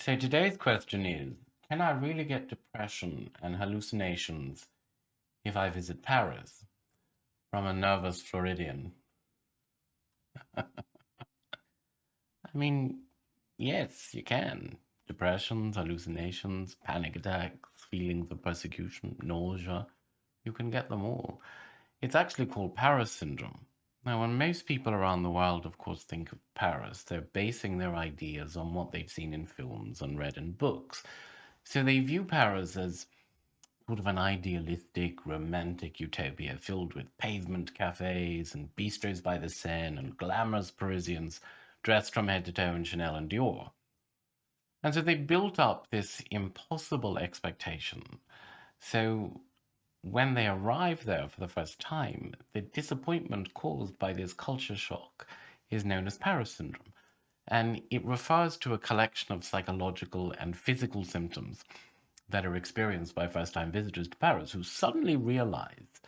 So today's question is, can I really get depression and hallucinations if I visit Paris? From a nervous Floridian. I mean, yes, you can. Depressions, hallucinations, panic attacks, feelings of persecution, nausea, you can get them all. It's actually called Paris syndrome. Now, when most people around the world, of course, think of Paris, they're basing their ideas on what they've seen in films and read in books. So they view Paris as sort of an idealistic, romantic utopia filled with pavement cafes and bistros by the Seine and glamorous Parisians dressed from head to toe in Chanel and Dior. And so they built up this impossible expectation. So when they arrive there for the first time, the disappointment caused by this culture shock is known as Paris syndrome. And it refers to a collection of psychological and physical symptoms that are experienced by first time visitors to Paris who suddenly realize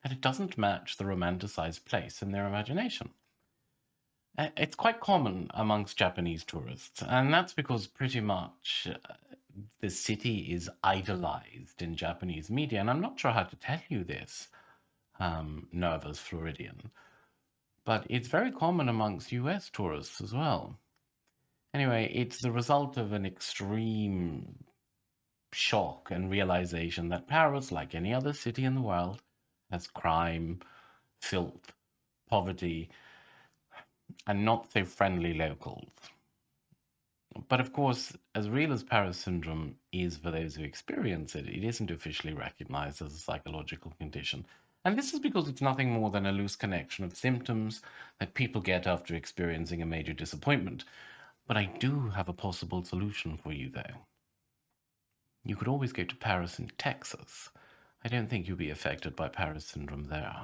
that it doesn't match the romanticized place in their imagination. It's quite common amongst Japanese tourists, and that's because pretty much the city is idolized in Japanese media. And I'm not sure how to tell you this, nervous Floridian, but it's very common amongst US tourists as well. Anyway, it's the result of an extreme shock and realization that Paris, like any other city in the world, has crime, filth, poverty, and not so friendly locals. But of course, as real as Paris syndrome is for those who experience it, it isn't officially recognized as a psychological condition. And this is because it's nothing more than a loose connection of symptoms that people get after experiencing a major disappointment. But I do have a possible solution for you, though. You could always go to Paris in Texas. I don't think you'll be affected by Paris syndrome there.